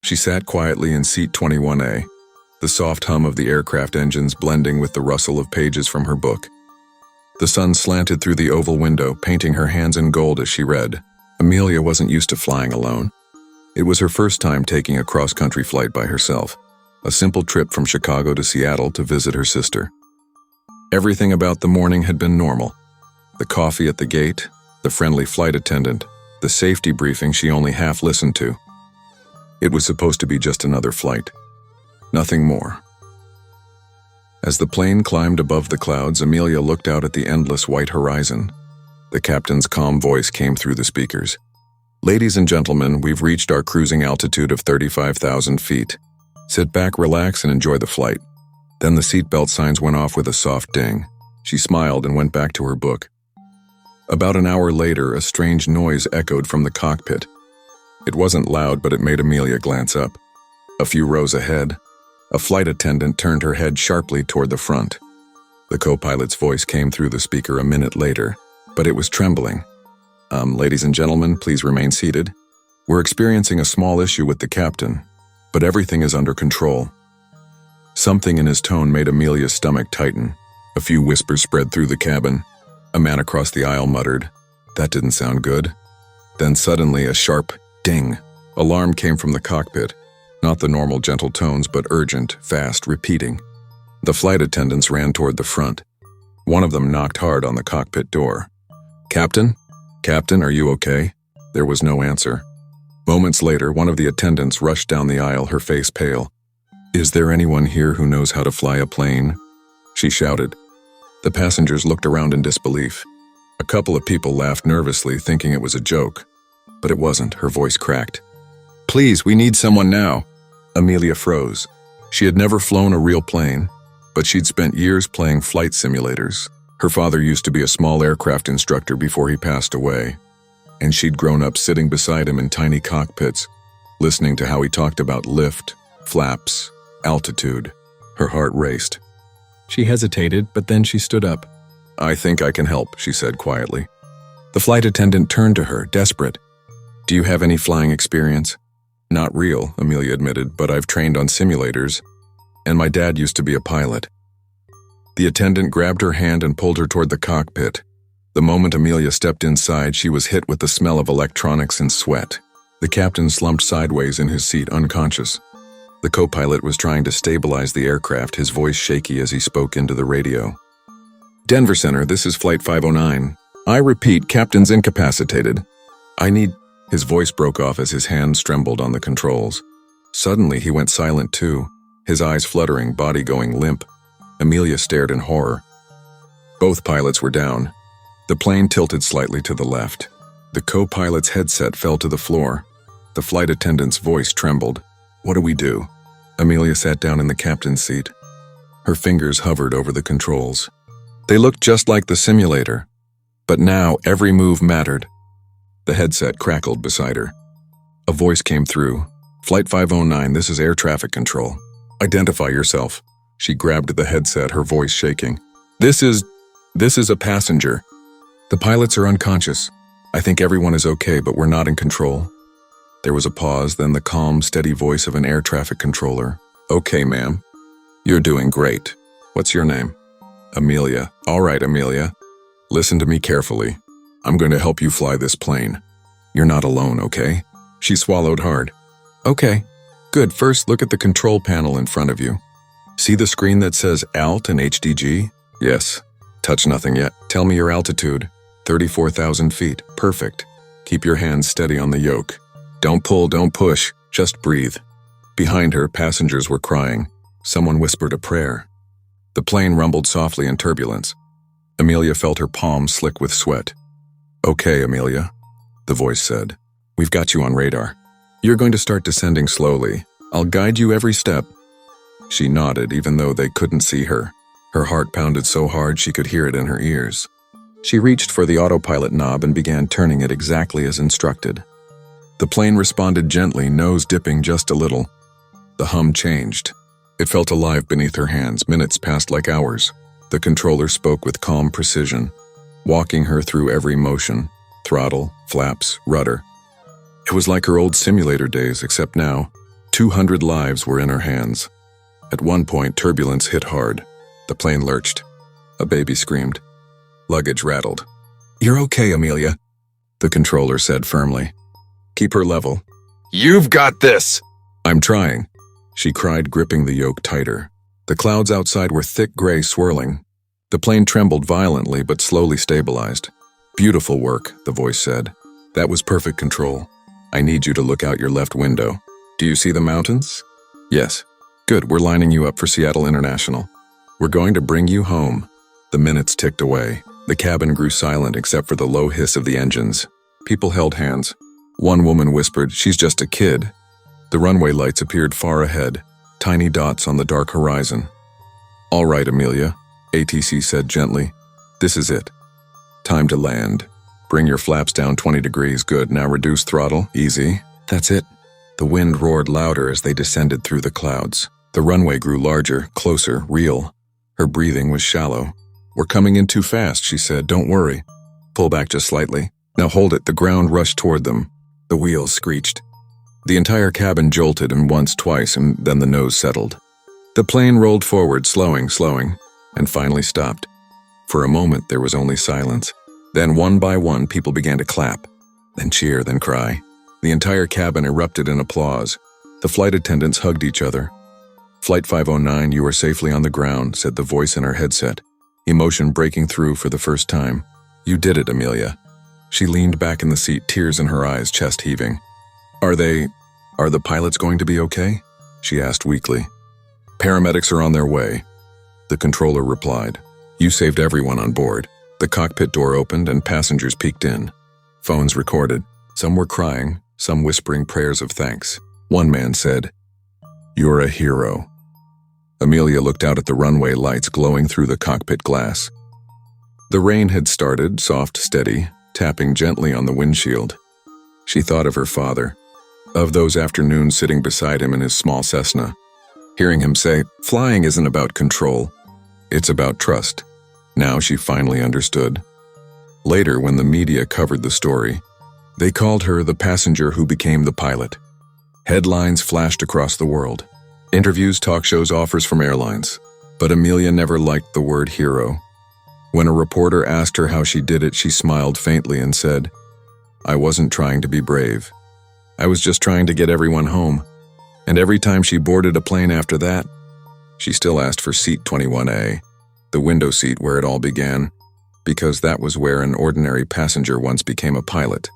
She sat quietly in seat 21A, the soft hum of the aircraft engines blending with the rustle of pages from her book. The sun slanted through the oval window, painting her hands in gold as she read. Amelia wasn't used to flying alone. It was her first time taking a cross-country flight by herself, a simple trip from Chicago to Seattle to visit her sister. Everything about the morning had been normal. The coffee at the gate, the friendly flight attendant, the safety briefing she only half listened to. It was supposed to be just another flight. Nothing more. As the plane climbed above the clouds, Amelia looked out at the endless white horizon. The captain's calm voice came through the speakers. "Ladies and gentlemen, we've reached our cruising altitude of 35,000 feet. Sit back, relax, and enjoy the flight." Then the seatbelt signs went off with a soft ding. She smiled and went back to her book. About an hour later, a strange noise echoed from the cockpit. It wasn't loud, but it made Amelia glance up. A few rows ahead, a flight attendant turned her head sharply toward the front. The co-pilot's voice came through the speaker a minute later, but it was trembling. Ladies and gentlemen, please remain seated. We're experiencing a small issue with the captain, but everything is under control." Something in his tone made Amelia's stomach tighten. A few whispers spread through the cabin. A man across the aisle muttered, "That didn't sound good." Then suddenly a sharp ding. Alarm came from the cockpit. Not the normal gentle tones, but urgent, fast, repeating. The flight attendants ran toward the front. One of them knocked hard on the cockpit door. "Captain? Captain, are you okay?" There was no answer. Moments later, one of the attendants rushed down the aisle, her face pale. "Is there anyone here who knows how to fly a plane?" she shouted. The passengers looked around in disbelief. A couple of people laughed nervously, thinking it was a joke. But it wasn't. Her voice cracked. "Please, we need someone now." Amelia froze. She had never flown a real plane, but she'd spent years playing flight simulators. Her father used to be a small aircraft instructor before he passed away, and she'd grown up sitting beside him in tiny cockpits, listening to how he talked about lift, flaps, altitude. Her heart raced. She hesitated, but then she stood up. "I think I can help," she said quietly. The flight attendant turned to her, desperate. "Do you have any flying experience?" "Not real," Amelia admitted, "but I've trained on simulators, and my dad used to be a pilot." The attendant grabbed her hand and pulled her toward the cockpit. The moment Amelia stepped inside, she was hit with the smell of electronics and sweat. The captain slumped sideways in his seat, unconscious. The co-pilot was trying to stabilize the aircraft, his voice shaky as he spoke into the radio. "Denver Center, this is Flight 509. I repeat, Captain's incapacitated. I need—" His voice broke off as his hands trembled on the controls. Suddenly, he went silent too, his eyes fluttering, body going limp. Amelia stared in horror. Both pilots were down. The plane tilted slightly to the left. The co-pilot's headset fell to the floor. The flight attendant's voice trembled. "What do we do?" Amelia sat down in the captain's seat. Her fingers hovered over the controls. They looked just like the simulator, but now every move mattered. The headset crackled beside her. A voice came through. "Flight 509, this is air traffic control. Identify yourself." She grabbed the headset, her voice shaking. This is a passenger. The pilots are unconscious. I think everyone is okay, but we're not in control." There was a pause, then the calm, steady voice of an air traffic controller. "Okay, ma'am. You're doing great. What's your name?" "Amelia." "All right, Amelia. Listen to me carefully. I'm going to help you fly this plane. You're not alone, okay?" She swallowed hard. "Okay. Good. First, look at the control panel in front of you. See the screen that says ALT and HDG?" "Yes." "Touch nothing yet. Tell me your altitude." 34,000 feet. Perfect. Keep your hands steady on the yoke. Don't pull, don't push. Just breathe." Behind her, passengers were crying. Someone whispered a prayer. The plane rumbled softly in turbulence. Amelia felt her palms slick with sweat. "Okay, Amelia," the voice said. "We've got you on radar. You're going to start descending slowly. I'll guide you every step." She nodded, even though they couldn't see her. Her heart pounded so hard she could hear it in her ears. She reached for the autopilot knob and began turning it exactly as instructed. The plane responded gently, nose dipping just a little. The hum changed. It felt alive beneath her hands. Minutes passed like hours. The controller spoke with calm precision, walking her through every motion: throttle, flaps, rudder. It was like her old simulator days, except now, 200 lives were in her hands. At one point, turbulence hit hard. The plane lurched. A baby screamed. Luggage rattled. "You're okay, Amelia," the controller said firmly. "Keep her level." "You've got this!" "I'm trying," she cried, gripping the yoke tighter. The clouds outside were thick gray swirling. The plane trembled violently but slowly stabilized. "Beautiful work," the voice said. "That was perfect control. I need you to look out your left window. Do you see the mountains?" "Yes." "Good, we're lining you up for Seattle International. We're going to bring you home." The minutes ticked away. The cabin grew silent except for the low hiss of the engines. People held hands. One woman whispered, "She's just a kid." The runway lights appeared far ahead, tiny dots on the dark horizon. "All right, Amelia," ATC said gently. "This is it. Time to land. Bring your flaps down 20 degrees. Good, now reduce throttle. Easy. That's it." The wind roared louder as they descended through the clouds. The runway grew larger, closer, real. Her breathing was shallow. "We're coming in too fast," she said. "Don't worry. Pull back just slightly. Now hold it." The ground rushed toward them. The wheels screeched. The entire cabin jolted and once, twice, and then the nose settled. The plane rolled forward, slowing, and finally stopped. For a moment, there was only silence. Then, one by one, people began to clap, then cheer, then cry. The entire cabin erupted in applause. The flight attendants hugged each other. "Flight 509, you are safely on the ground," said the voice in her headset, emotion breaking through for the first time. "You did it, Amelia." She leaned back in the seat, tears in her eyes, chest heaving. Are the pilots going to be okay?" she asked weakly. "Paramedics are on their way," the controller replied. "You saved everyone on board." The cockpit door opened and passengers peeked in. Phones recorded. Some were crying, some whispering prayers of thanks. One man said, "You're a hero." Amelia looked out at the runway lights glowing through the cockpit glass. The rain had started, soft, steady, tapping gently on the windshield. She thought of her father, of those afternoons sitting beside him in his small Cessna, hearing him say, "Flying isn't about control, it's about trust." Now she finally understood. Later, when the media covered the story, they called her the passenger who became the pilot. Headlines flashed across the world. Interviews, talk shows, offers from airlines. But Amelia never liked the word hero. When a reporter asked her how she did it, she smiled faintly and said, "I wasn't trying to be brave. I was just trying to get everyone home." And every time she boarded a plane after that, she still asked for seat 21A, the window seat where it all began, because that was where an ordinary passenger once became a pilot.